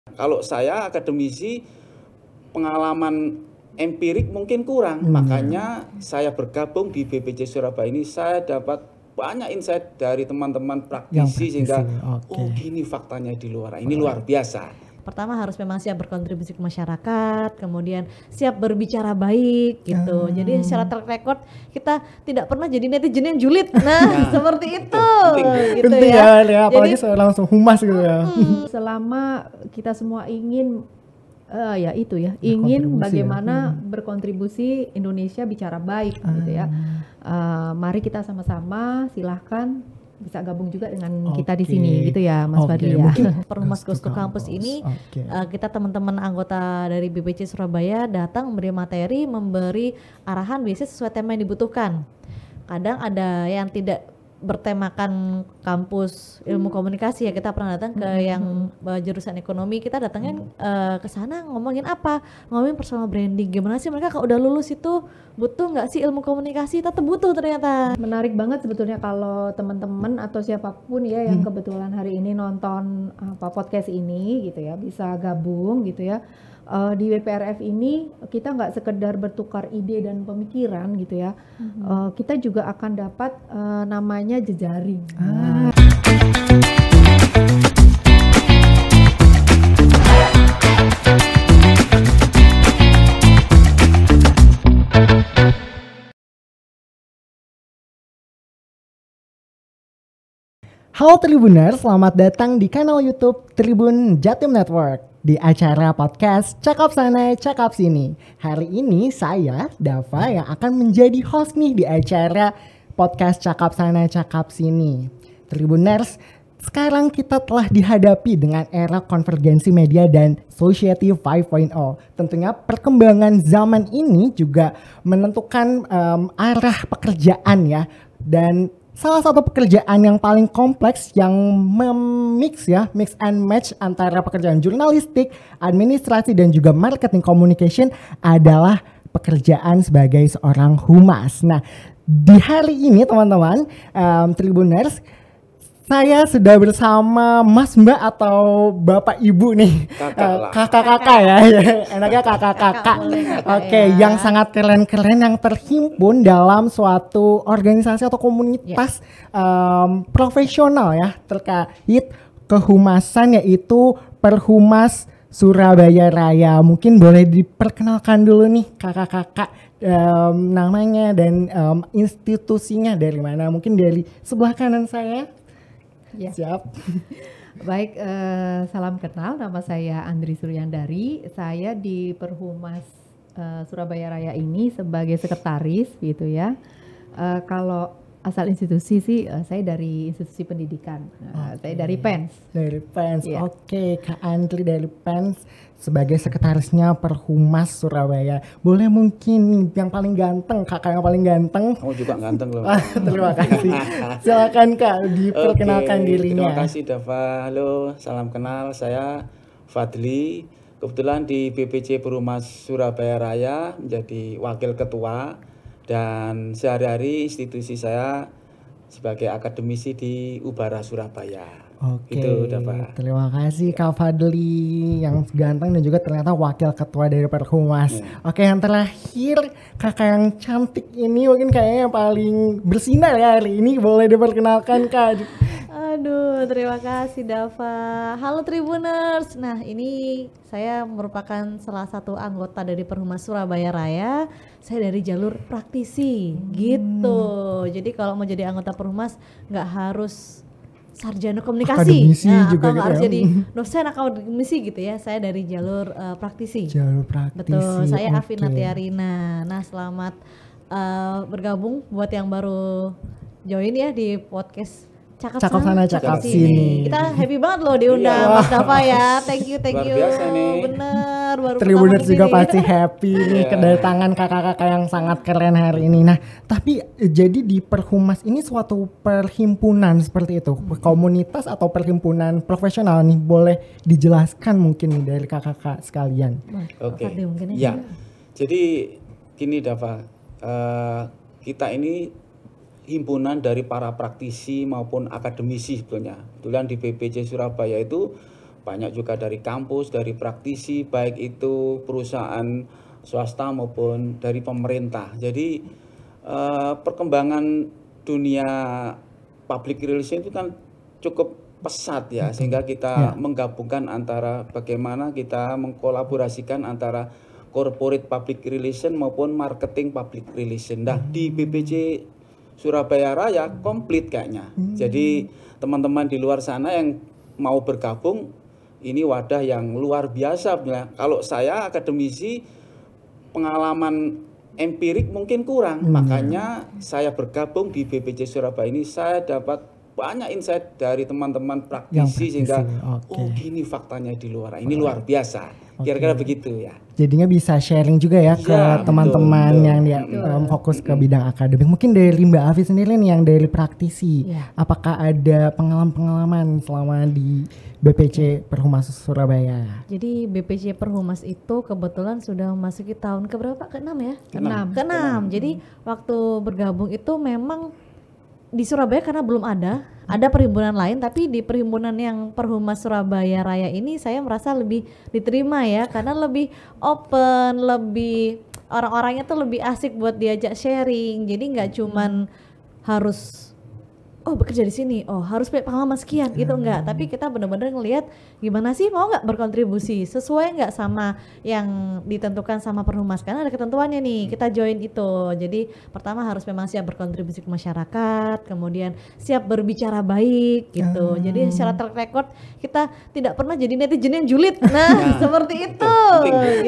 Kalau saya akademisi, pengalaman empirik mungkin kurang, makanya saya bergabung di BPJ Surabaya ini, saya dapat banyak insight dari teman-teman praktisi sehingga oh gini faktanya di luar, ini luar biasa. Pertama harus memang siap berkontribusi ke masyarakat, kemudian siap berbicara baik gitu. Jadi secara track record kita tidak pernah jadi netizen yang julid. Nah, seperti itu gitu penting ya. Apalagi saya langsung humas gitu ya. Selama kita semua ingin ingin bagaimana berkontribusi Indonesia bicara baik gitu ya. Mari kita sama-sama silahkan bisa gabung juga dengan kita di sini gitu ya Mas Fadli ya. Perhumas Ghost to Campus ini kita teman-teman anggota dari BPJ Surabaya datang memberi materi, memberi arahan biasanya sesuai tema yang dibutuhkan. Kadang ada yang tidak bertemakan kampus ilmu komunikasi ya, kita pernah datang ke yang jurusan ekonomi, kita datangnya ke sana ngomongin apa, ngomongin personal branding, gimana sih mereka kalau udah lulus itu butuh nggak sih ilmu komunikasi, tetap butuh ternyata. Menarik banget sebetulnya kalau teman-teman atau siapapun ya yang kebetulan hari ini nonton podcast ini gitu ya, bisa gabung gitu ya. Di WPRF ini kita nggak sekedar bertukar ide dan pemikiran gitu ya, kita juga akan dapat namanya jejaring. Halo Tribuners, selamat datang di kanal YouTube Tribun Jatim Network di acara podcast Cakap Sana Cakap Sini. Hari ini saya, Dava, yang akan menjadi host nih di acara podcast Cakap Sana Cakap Sini. Tribuners, sekarang kita telah dihadapi dengan era konvergensi media dan Society 5.0. Tentunya perkembangan zaman ini juga menentukan arah pekerjaan ya, dan salah satu pekerjaan yang paling kompleks yang mix and match antara pekerjaan jurnalistik, administrasi dan juga marketing communication adalah pekerjaan sebagai seorang humas. Nah, di hari ini teman-teman Tribuners, saya sudah bersama Mas Mbak atau Bapak Ibu nih, kakak-kakak ya, enaknya kakak-kakak. Oke, yang sangat keren-keren yang terhimpun dalam suatu organisasi atau komunitas profesional ya terkait kehumasan, yaitu Perhumas Surabaya Raya. Mungkin boleh diperkenalkan dulu nih kakak-kakak namanya dan institusinya dari mana? Mungkin dari sebelah kanan saya. Ya. Siap. Baik, salam kenal, nama saya Andri Suryandari. Saya di Perhumas Surabaya Raya ini sebagai sekretaris gitu ya. Kalau asal institusi sih saya dari institusi pendidikan. Saya dari PENS. Dari PENS. Yeah. Oke, Kak Andri dari PENS sebagai sekretarisnya Perhumas Surabaya. Boleh mungkin yang paling ganteng, kakak yang paling ganteng. Kamu juga ganteng loh. Terima kasih. Silakan Kak diperkenalkan dirinya. Terima kasih Dava. Halo, salam kenal. Saya Fadli. Kebetulan di BPJ Perhumas Surabaya Raya menjadi wakil ketua, dan sehari-hari institusi saya sebagai akademisi di Ubara Surabaya. Oke, itu Dava. Terima kasih Kak Fadli yang ganteng dan juga ternyata wakil ketua dari Perhumas. Oke, yang terakhir kakak yang cantik ini mungkin kayaknya yang paling bersinar ya hari ini, boleh diperkenalkan Kak. Aduh, terima kasih Dava. Halo Tribuners. Nah, ini saya merupakan salah satu anggota dari Perhumas Surabaya Raya. Saya dari jalur praktisi gitu. Jadi kalau mau jadi anggota Perhumas nggak harus sarjana komunikasi, juga atau nggak gitu harus ya. jadi dosen akademisi gitu ya. Saya dari jalur praktisi. Jalur praktisi. Betul. Saya Afin Natiarina. Nah, selamat bergabung buat yang baru join ya di podcast Cakap Sana Cakap Sini. Kita happy banget loh diundang Mas Dava ya. Thank you. Bener, baru Tribuners juga pasti happy nih kedatangan kakak-kakak yang sangat keren hari ini. Nah, tapi jadi di Perhumas ini suatu perhimpunan seperti itu, komunitas atau perhimpunan profesional nih, boleh dijelaskan mungkin nih dari kakak-kakak sekalian. Oke. Ya. Jadi gini Dava, kita ini himpunan dari para praktisi maupun akademisi sebetulnya. Kebetulan di BPJ Surabaya itu banyak juga dari kampus, dari praktisi, baik itu perusahaan swasta maupun dari pemerintah. Jadi perkembangan dunia public relation itu kan cukup pesat ya, sehingga kita menggabungkan antara bagaimana kita mengkolaborasikan antara corporate public relation maupun marketing public relation. Nah, di BPC Surabaya Raya komplit kayaknya. Jadi teman-teman di luar sana yang mau bergabung, ini wadah yang luar biasa. Kalau saya akademisi, pengalaman empirik mungkin kurang, makanya saya bergabung di BPC Surabaya ini, saya dapat banyak insight dari teman-teman praktisi sehingga oh gini faktanya di luar, ini luar biasa. Kira-kira begitu ya. Jadinya bisa sharing juga ya ke teman-teman yang dia fokus ke bidang akademik. Mungkin dari Mbak Afi sendiri nih yang dari praktisi, apakah ada pengalaman-pengalaman selama di BPC Perhumas Surabaya? Jadi BPC Perhumas itu kebetulan sudah memasuki tahun keberapa? Ke-6 ya? Ke-6. Jadi waktu bergabung itu memang di Surabaya karena belum ada perhimpunan lain, tapi di perhimpunan yang Perhumas Surabaya Raya ini saya merasa lebih diterima ya, karena lebih open, lebih orang-orangnya tuh lebih asik buat diajak sharing. Jadi nggak cuman harus bekerja di sini, harus punya pengalaman sekian gitu, enggak. Tapi kita benar-benar ngelihat gimana sih, mau nggak berkontribusi, sesuai nggak sama yang ditentukan sama Perhumas, karena ada ketentuannya nih, kita join itu. Jadi pertama harus memang siap berkontribusi ke masyarakat, kemudian siap berbicara baik gitu. Jadi secara track record kita tidak pernah jadi netizen yang julid. Nah, seperti itu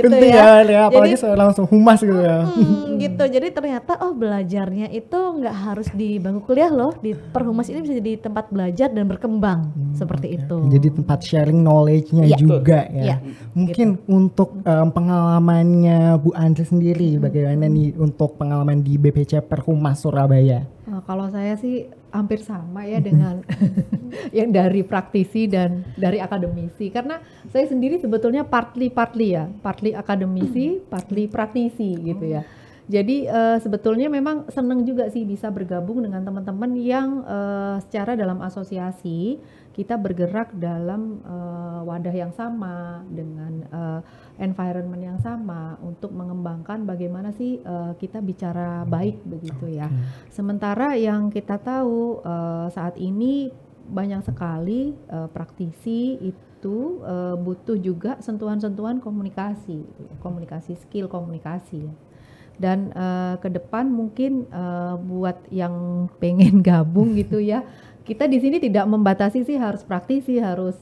gitu ya. Apalagi saya langsung humas gitu ya. Gitu. Jadi ternyata belajarnya itu nggak harus di bangku kuliah loh, di Perhumas ini bisa jadi tempat belajar dan berkembang seperti itu. Jadi tempat sharing knowledge-nya juga ya. Mungkin gitu. Untuk pengalamannya Bu Andri sendiri, bagaimana nih untuk pengalaman di BPC Perhumas Surabaya? Kalau saya sih hampir sama ya dengan yang dari praktisi dan dari akademisi, karena saya sendiri sebetulnya partly akademisi, partly praktisi gitu ya. Jadi sebetulnya memang senang juga sih bisa bergabung dengan teman-teman yang secara dalam asosiasi kita bergerak dalam wadah yang sama dengan environment yang sama untuk mengembangkan bagaimana sih kita bicara baik begitu ya. Sementara yang kita tahu saat ini banyak sekali praktisi itu butuh juga sentuhan-sentuhan komunikasi, skill komunikasi ya. Dan ke depan mungkin buat yang pengen gabung gitu ya, kita di sini tidak membatasi sih harus praktisi, harus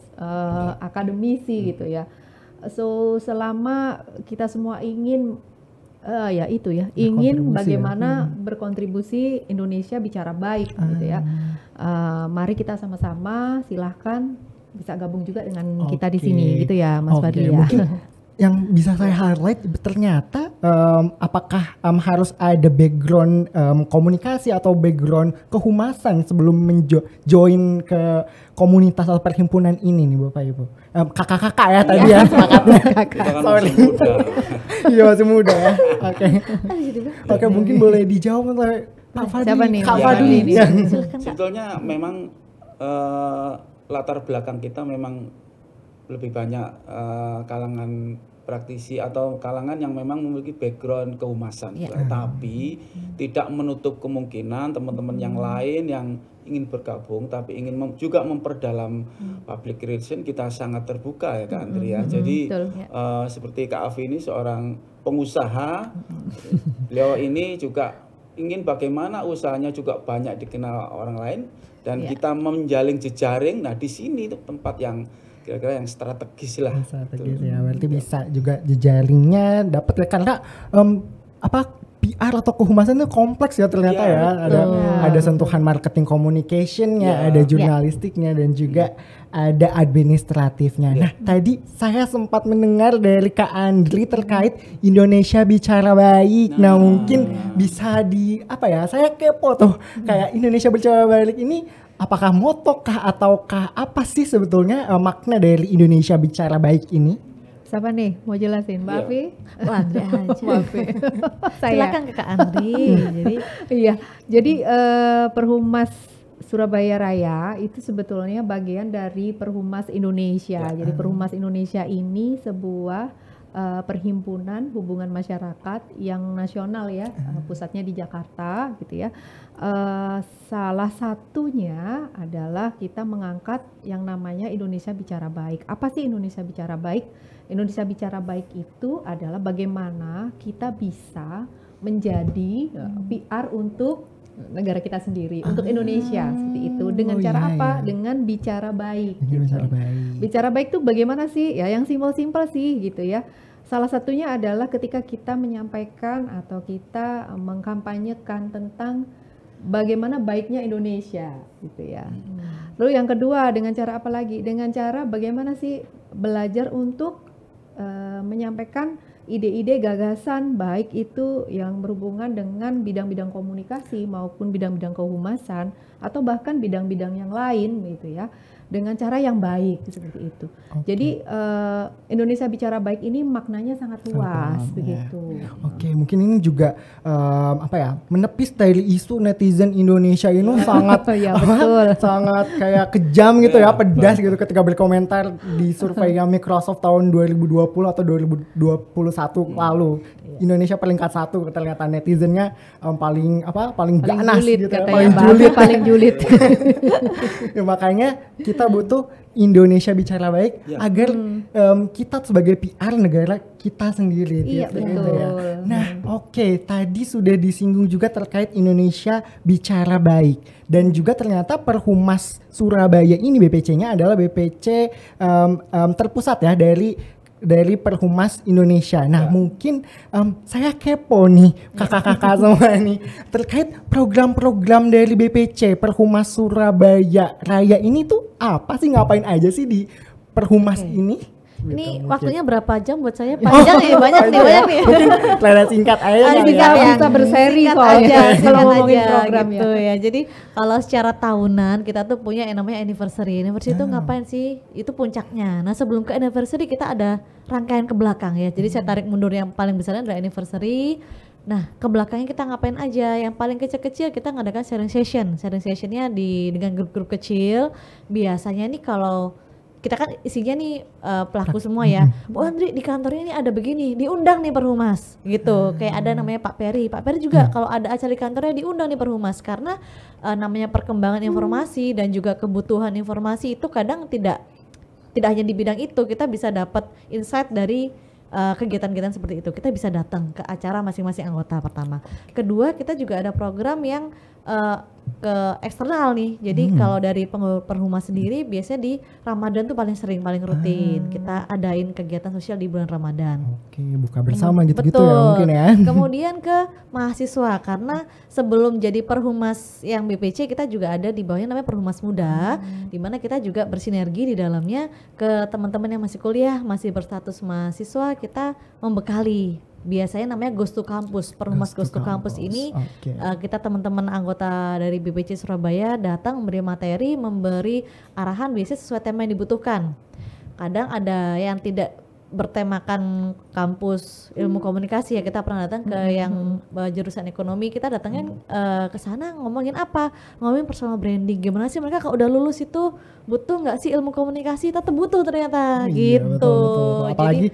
akademisi gitu ya. So selama kita semua ingin ingin bagaimana berkontribusi Indonesia bicara baik gitu ya. Mari kita sama-sama, silahkan bisa gabung juga dengan kita di sini gitu ya Mas Fadli ya. Yang bisa saya highlight ternyata apakah harus ada background komunikasi atau background kehumasan sebelum join ke komunitas atau perhimpunan ini nih Bapak Ibu. Kakak-kakak ya tadi ya sepakatnya. Sorry. Iya masih muda ya. Oke, mungkin boleh dijawab oleh Pak Fadli. Siapa nih? Kak Fadli. Sebetulnya memang latar belakang kita memang lebih banyak kalangan praktisi atau kalangan yang memang memiliki background kehumasan, tapi tidak menutup kemungkinan teman-teman yang lain yang ingin bergabung tapi ingin juga memperdalam public relation, kita sangat terbuka ya Kak Andri ya. Jadi seperti Kak Afi ini seorang pengusaha, beliau ini juga ingin bagaimana usahanya juga banyak dikenal orang lain dan kita menjalin jejaring. Nah di sini itu tempat yang kira-kira yang strategis lah. Strategis ya, berarti bisa juga jejaringnya dapat ya, karena PR atau kehumasan itu kompleks ya ternyata ada sentuhan marketing communication-nya, ada jurnalistiknya dan juga ada administratifnya. Nah tadi saya sempat mendengar dari Kak Andri terkait Indonesia Bicara Baik. Nah mungkin bisa saya kepo tuh kayak Indonesia Bicara Baik ini apakah moto kah ataukah apa sih sebetulnya makna dari Indonesia Bicara Baik ini? Siapa nih mau jelasin, Mbak Afi? Wah, Andri aja. Silakan ke Kak Andri. Jadi Perhumas Surabaya Raya itu sebetulnya bagian dari Perhumas Indonesia. Jadi Perhumas Indonesia ini sebuah perhimpunan hubungan masyarakat yang nasional ya, pusatnya di Jakarta gitu ya. Salah satunya adalah kita mengangkat yang namanya Indonesia Bicara Baik. Apa sih Indonesia Bicara Baik? Indonesia Bicara Baik itu adalah bagaimana kita bisa menjadi PR untuk negara kita sendiri, untuk Indonesia seperti itu. Dengan cara apa? Dengan bicara baik. Bicara baik. Bicara baik itu bagaimana sih? Ya yang simpel-simpel sih gitu ya. Salah satunya adalah ketika kita menyampaikan atau kita mengkampanyekan tentang bagaimana baiknya Indonesia gitu ya. Lalu yang kedua dengan cara apa lagi? Dengan cara bagaimana sih belajar untuk menyampaikan ide-ide gagasan baik itu yang berhubungan dengan bidang-bidang komunikasi maupun bidang-bidang kehumasan atau bahkan bidang-bidang yang lain gitu ya, dengan cara yang baik seperti itu. Jadi Indonesia Bicara Baik ini maknanya sangat luas begitu. Mungkin ini juga menepis dari isu netizen Indonesia ini sangat sangat kayak kejam gitu ya, pedas gitu ketika berkomentar di survei yang Microsoft tahun 2020 atau 2021 lalu. Indonesia peringkat 1 ternyata netizennya paling ganas julid, gitu, paling julid. Ya, makanya kita butuh Indonesia Bicara Baik agar kita sebagai PR negara kita sendiri. Iya betul. Ya. Nah, tadi sudah disinggung juga terkait Indonesia Bicara Baik dan juga ternyata Perhumas Surabaya ini BPC-nya adalah BPC terpusat ya dari Perhumas Indonesia. Nah, mungkin saya kepo nih kakak-kakak semua nih terkait program-program dari BPC Perhumas Surabaya Raya ini tuh apa sih, ngapain aja sih di Perhumas ini? Ini waktunya berapa jam buat saya? Panjang nih, banyak nih. Mungkin kelihatan singkat aja. Bisa berseri soalnya kalau ngomongin program gitu ya. Jadi kalau secara tahunan kita tuh punya yang namanya anniversary. Anniversary itu ngapain sih? Itu puncaknya. Nah sebelum ke anniversary kita ada rangkaian ke belakang ya. Jadi saya tarik mundur yang paling besarnya adalah anniversary. Nah ke belakangnya kita ngapain aja? Yang paling kecil-kecil kita ngadakan sharing session. Sharing sessionnya dengan grup-grup kecil. Biasanya nih kalau kita kan isinya nih pelaku semua ya. Bu Andri di kantornya ini ada begini, diundang nih Perhumas gitu. Kayak ada namanya Pak Peri juga kalau ada acara di kantornya diundang nih Perhumas karena namanya perkembangan informasi dan juga kebutuhan informasi itu kadang tidak hanya di bidang itu, kita bisa dapat insight dari kegiatan-kegiatan seperti itu. Kita bisa datang ke acara masing-masing anggota pertama. Kedua, kita juga ada program yang ke eksternal nih. Jadi kalau dari Perhumas sendiri biasanya di Ramadan tuh paling rutin kita adain kegiatan sosial di bulan Ramadan. Buka bersama gitu-gitu ya mungkin ya. Kemudian ke mahasiswa karena sebelum jadi Perhumas yang BPC kita juga ada di bawahnya namanya Perhumas Muda, di mana kita juga bersinergi di dalamnya ke teman-teman yang masih kuliah, masih berstatus mahasiswa, kita membekali. Biasanya namanya Ghost to Campus. Perhumas Ghost to Campus ini kita teman-teman anggota dari BPC Surabaya datang memberi materi, memberi arahan biasanya sesuai tema yang dibutuhkan. Kadang ada yang tidak bertemakan kampus ilmu komunikasi ya, kita pernah datang ke yang jurusan ekonomi, kita datangnya ke sana ngomongin apa? Ngomongin personal branding. Gimana sih mereka kalau udah lulus itu butuh nggak sih ilmu komunikasi? Tetap butuh ternyata gitu. Betul. Apalagi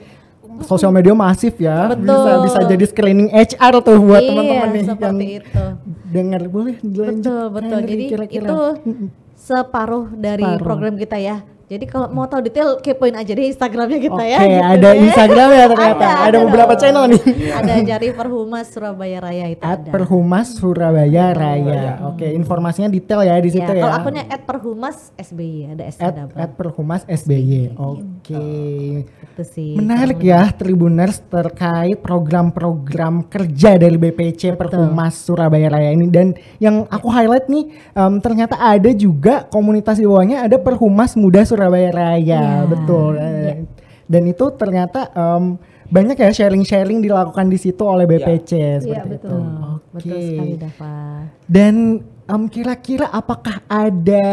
sosial media masif ya, bisa jadi screening HR tuh buat teman-teman nih seperti yang itu. Dengar boleh dilanjut. Betul. Jadi kira-kira itu separuh dari program kita ya. Jadi kalau mau tahu detail kepoin aja di Instagramnya kita ya. Gitu ada Instagram ya ternyata. Ada beberapa channel nih. Ada cari Perhumas Surabaya Raya itu ada. @Perhumas Surabaya Raya. Informasinya detail ya di situ ya. Kalau akunnya @Perhumas SBY ada S @Perhumas SBY. Itu sih. Menarik ya Tribuners terkait program-program kerja dari BPC Perhumas Surabaya Raya ini, dan yang aku highlight nih ternyata ada juga komunitas di bawahnya, ada Perhumas Muda Surabaya Raya, betul. Dan itu ternyata banyak ya sharing-sharing dilakukan di situ oleh BPC seperti itu. Betul sekali Dava. Dan kira-kira apakah ada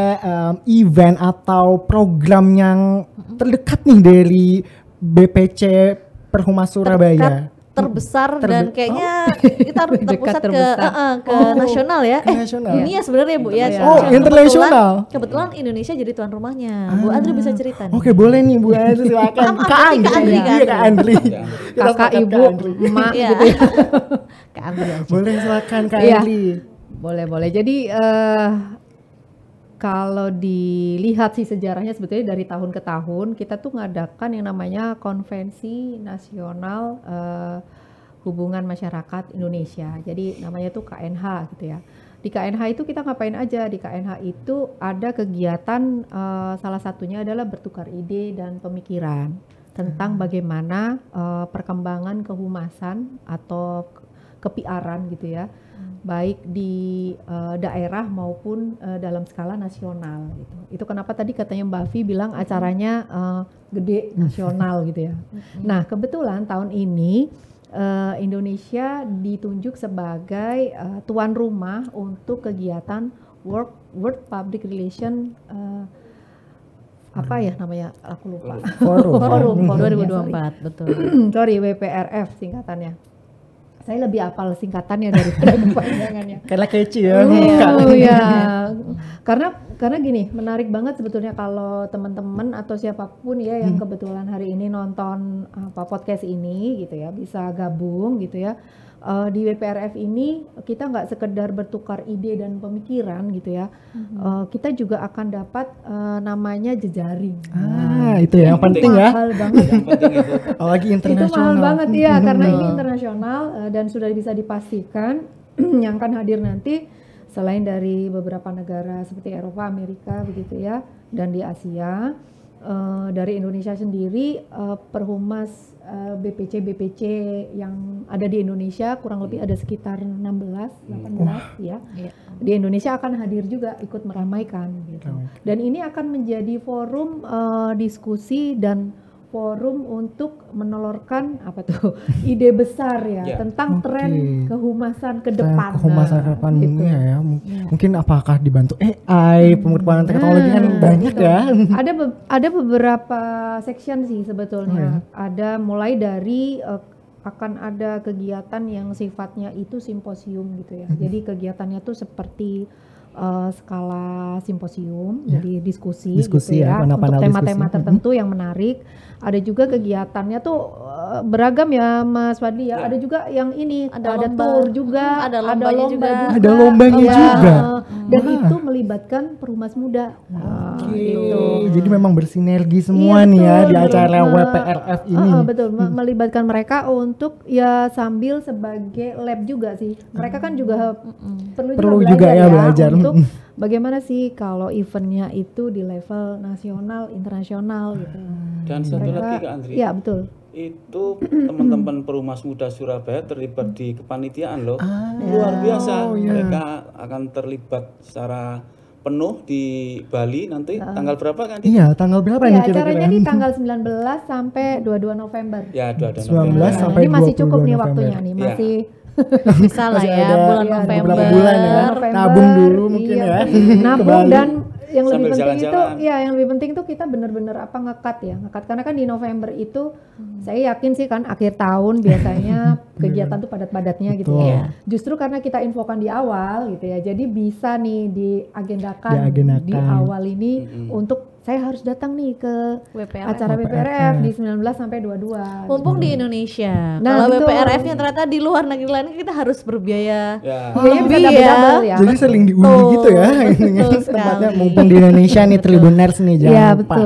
event atau program yang terdekat nih dari BPC Perhumas Surabaya? terbesar dan kayaknya kita terpusat ke nasional ya. Dunia sebenarnya Bu ya. Internasional. Kebetulan Indonesia jadi tuan rumahnya. Bu Andri bisa cerita nih. Oke, boleh nih Bu Andri, silakan. Kak Andri. Kakak, ibu, emak gitu ya. Kak Andri aja. Boleh silakan Kak Andri. Boleh. Jadi kalau dilihat sih sejarahnya sebetulnya dari tahun ke tahun kita tuh ngadakan yang namanya Konvensi Nasional Hubungan Masyarakat Indonesia. Jadi namanya tuh KNH gitu ya. Di KNH itu kita ngapain aja? Di KNH itu ada kegiatan salah satunya adalah bertukar ide dan pemikiran tentang bagaimana perkembangan kehumasan atau ke-PR-an gitu ya. Baik di daerah maupun dalam skala nasional gitu. Itu kenapa tadi katanya Mbak Vi bilang acaranya gede nasional gitu ya. Nah, kebetulan tahun ini Indonesia ditunjuk sebagai tuan rumah untuk kegiatan World Public Relation apa ya namanya? Aku lupa. Forum 2024, betul. Sorry, WPRF singkatannya. Saya lebih hafal singkatannya daripada kepanjangannya. Karena kece ya. Oh ya. Karena gini, menarik banget sebetulnya kalau teman-teman atau siapapun ya yang kebetulan hari ini nonton podcast ini gitu ya, bisa gabung gitu ya. Di WPRF ini kita nggak sekedar bertukar ide dan pemikiran gitu ya, kita juga akan dapat namanya jejaring. Itu yang penting ya. Mahal banget. Lagi internasional. Itu mahal banget ya, karena ini internasional dan sudah bisa dipastikan yang akan hadir nanti selain dari beberapa negara seperti Eropa, Amerika begitu ya, dan di Asia. Dari Indonesia sendiri perhumas BPC yang ada di Indonesia kurang lebih ada sekitar 18 ya. Di Indonesia akan hadir juga ikut meramaikan gitu. Dan ini akan menjadi forum diskusi dan forum untuk menelurkan ide besar ya tentang tren kehumasan ke depan. Kehumasan ke depan ya. Mungkin apakah dibantu AI, pengembangan teknologi kan banyak ya. Ada beberapa section sih sebetulnya. Ada mulai dari akan ada kegiatan yang sifatnya itu simposium gitu ya. Jadi kegiatannya tuh seperti skala simposium, jadi diskusi gitu ya untuk tema-tema tertentu yang menarik. Ada juga kegiatannya tuh beragam ya Mas Fadli ya. Ada juga yang ini ada tour juga, ada lombanya juga. Ada lombanya juga. Dan itu melibatkan perumas muda. Gitu. Jadi memang bersinergi semua nih ya di acara WPRF ini. Betul, melibatkan mereka untuk ya sambil sebagai lab juga sih. Mereka kan juga perlu juga ya belajar untuk bagaimana sih kalau eventnya itu di level nasional, internasional gitu. Dan satu lagi Kak Andri. Iya betul. Itu teman-teman Perumas Muda Surabaya terlibat di kepanitiaan loh. Luar biasa. Mereka akan terlibat secara penuh di Bali nanti tanggal berapa kan? Iya, tanggal berapa nih kira-kira? Acaranya di tanggal 19 sampai 22 November. Ya, 19 sampai 22 ini masih cukup nih waktunya nih, masih bisa lah ya bulan November. Bulan ya. Nabung dulu mungkin ya. Nabung dan yang lebih penting itu yang lebih penting itu kita benar-benar ngekat karena kan di November itu saya yakin sih kan akhir tahun biasanya kegiatan tuh padat-padatnya gitu ya. Justru karena kita infokan di awal gitu ya, jadi bisa nih diagendakan di awal ini untuk saya harus datang nih ke acara WPRF di 19 sampai 22. Mumpung di Indonesia. Kalau WPRF-nya ternyata di luar negeri lain kita harus berbiaya. Biayanya bisa double-double ya. Jadi sering diundi gitu ya. Tempatnya mumpung di Indonesia nih Tribuners nih jangan lupa.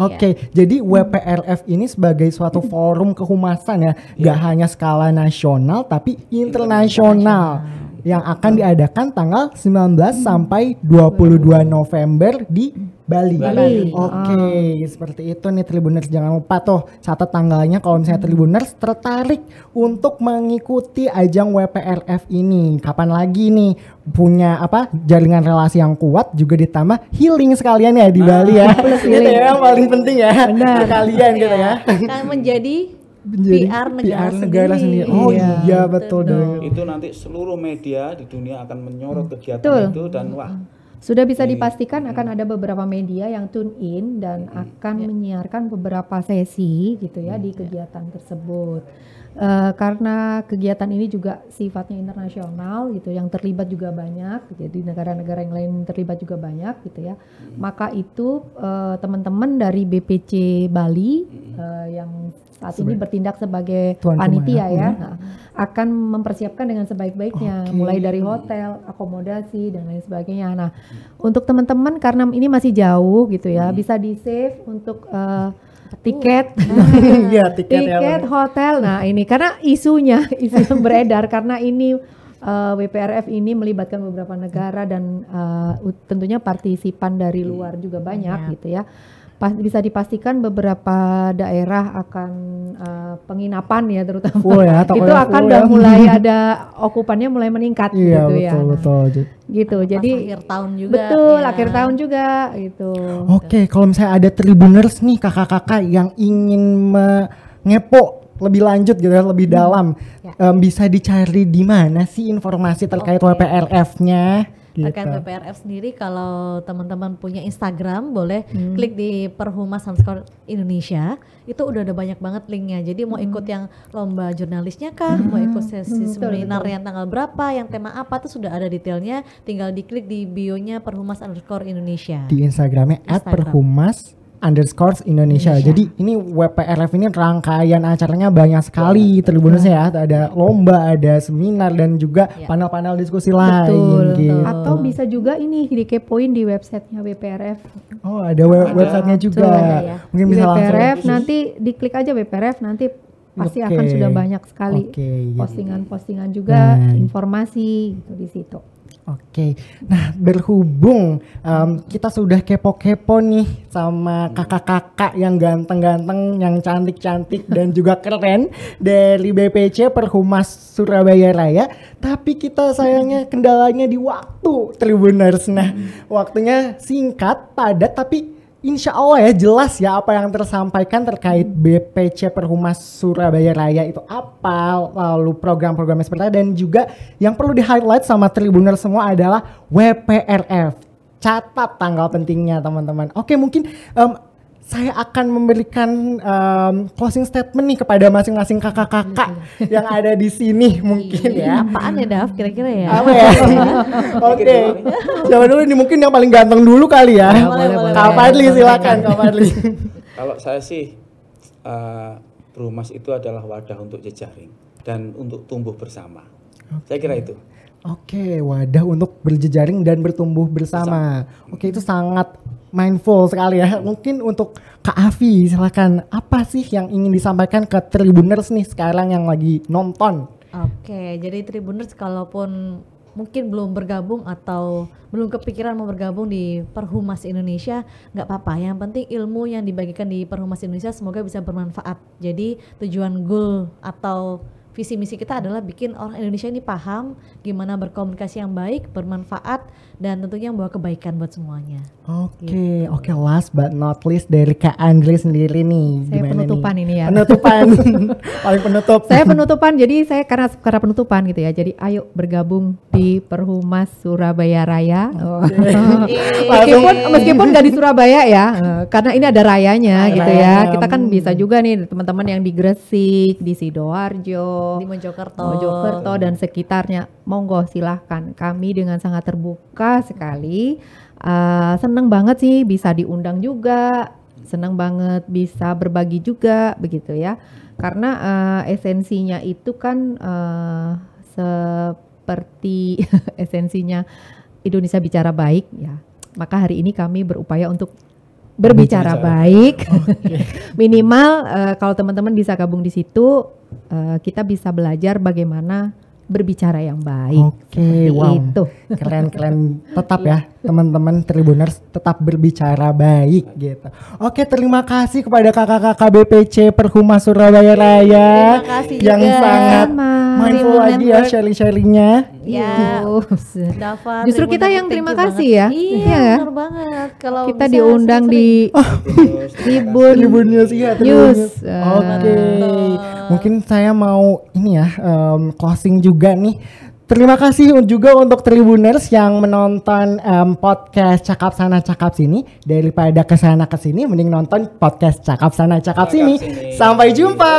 Oke, jadi WPRF ini sebagai suatu forum kehumasan ya, gak hanya skala nasional tapi internasional yang akan diadakan tanggal 19 sampai 22 November di Bali. Oke, seperti itu nih Tribuners, jangan lupa tuh catat tanggalnya kalau misalnya Tribuners tertarik untuk mengikuti ajang WPRF ini. Kapan lagi nih punya jaringan relasi yang kuat juga ditambah healing sekalian ya di Bali ya. Itu ya yang paling penting ya. Benar. Kalian gitu ya. Kan menjadi PR negara sendiri. Oh iya betul dong. Itu nanti seluruh media di dunia akan menyorot kegiatan itu dan Sudah bisa dipastikan akan ada beberapa media yang tune in dan akan menyiarkan beberapa sesi gitu ya di kegiatan tersebut. Karena kegiatan ini juga sifatnya internasional gitu, yang terlibat juga banyak, jadi negara-negara yang lain terlibat juga banyak gitu ya. Maka itu teman-teman dari BPC Bali yang saat ini bertindak sebagai panitia ya, akan mempersiapkan dengan sebaik-baiknya, mulai dari hotel, akomodasi dan lain sebagainya. Nah, untuk teman-teman karena ini masih jauh gitu ya, bisa di save untuk tiket, tiket hotel. Nah ini karena isu yang beredar karena ini WPRF ini melibatkan beberapa negara dan tentunya partisipan dari luar juga banyak gitu ya. Bisa dipastikan beberapa daerah akan penginapan ya terutama itu akan udah mulai ada okupannya mulai meningkat gitu ya. Betul. Gitu. Jadi akhir tahun juga. Betul, akhir tahun juga gitu. Oke, kalau misalnya ada Tribuners nih kakak-kakak yang ingin ngepo lebih lanjut gitu ya, lebih dalam, bisa dicari di mana sih informasi terkait WPRF-nya? Terkait WPRF sendiri, kalau teman-teman punya Instagram boleh klik di Perhumas_Indonesia, itu udah ada banyak banget linknya. Jadi mau ikut yang lomba jurnalisnya kah, mau ikut sesi seminar yang tanggal berapa, yang tema apa, tuh sudah ada detailnya. Tinggal diklik di bio-nya Perhumas_Indonesia. Di Instagramnya @perhumas_Indonesia. Jadi ini WPRF ini rangkaian acaranya banyak sekali Tribuners ya. Ada lomba, ada seminar dan juga panel-panel diskusi lain gitu. Atau bisa juga ini dikepoin di websitenya WPRF. Oh, ada websitenya juga. Mungkin bisa WPRF nanti diklik aja WPRF, nanti pasti akan sudah banyak sekali postingan-postingan juga, informasi gitu di situ. Oke, nah berhubung kita sudah kepo-kepo nih sama kakak-kakak yang ganteng-ganteng, yang cantik-cantik dan juga keren dari BPC Perhumas Surabaya Raya, tapi kita sayangnya kendalanya di waktu Tribuners. Nah, waktunya singkat, padat, tapi insya Allah ya jelas ya apa yang tersampaikan terkait BPC Perhumas Surabaya Raya itu apa, lalu program-programnya seperti apa, dan juga yang perlu di-highlight sama Tribuners semua adalah WPRF. Catat tanggal pentingnya teman-teman. Oke, mungkin saya akan memberikan closing statement nih kepada masing-masing kakak-kakak yang ada di sini mungkin ya. Apaan ya Dav kira-kira ya? Apa ya? Oke. Siapa dulu nih, mungkin yang paling ganteng dulu kali ya. Kak Fadli silakan Kak Fadli. Kalau saya sih Perhumas itu adalah wadah untuk jejaring dan untuk tumbuh bersama. Saya kira itu. Oke, wadah untuk berjejaring dan bertumbuh bersama. Oke, itu sangat mindful sekali ya. Mungkin untuk Kak Afi silakan, apa sih yang ingin disampaikan ke Tribuners nih sekarang yang lagi nonton? Oke, jadi Tribuners kalaupun mungkin belum bergabung atau belum kepikiran mau bergabung di Perhumas Indonesia, nggak apa-apa. Yang penting ilmu yang dibagikan di Perhumas Indonesia semoga bisa bermanfaat. Jadi tujuan goal atau visi misi kita adalah bikin orang Indonesia ini paham gimana berkomunikasi yang baik, bermanfaat, dan tentunya membawa kebaikan buat semuanya. Oke, oke, last but not least dari Kak Andri sendiri nih. Saya penutupan nih? Ini ya. Penutupan, paling penutup. Saya penutupan, jadi saya karena penutupan gitu ya. Jadi ayo bergabung di Perhumas Surabaya Raya. Meskipun nggak di Surabaya ya, karena ini ada rayanya gitu ya. Kita kan bisa juga nih teman-teman yang di Gresik, di Sidoarjo, di Mojokerto dan sekitarnya, monggo silahkan. Kami dengan sangat terbuka sekali. Seneng banget sih bisa diundang juga, seneng banget bisa berbagi juga begitu ya. Karena esensinya itu kan seperti esensinya Indonesia bicara baik ya. Maka hari ini kami berupaya untuk berbicara baik. Minimal kalau teman-teman bisa gabung di situ, kita bisa belajar bagaimana berbicara yang baik. Oke, wow. Itu. Keren-keren, tetap ya teman-teman Tribuners tetap berbicara baik gitu. Oke, terima kasih kepada kakak-kakak BPC Perhumas Surabaya Raya yang sangat mindful lagi ya sharing-sharingnya. Ya, Dava, justru kita yang terima kasih ya. Iya, benar banget. Kalau kita diundang di Tribun News ya. Oke, mungkin saya mau ini ya closing juga nih. Terima kasih juga untuk Tribuners yang menonton podcast Cakap Sana Cakap Sini. Daripada kesana kesini, mending nonton podcast Cakap Sana Cakap Sini. Sampai jumpa.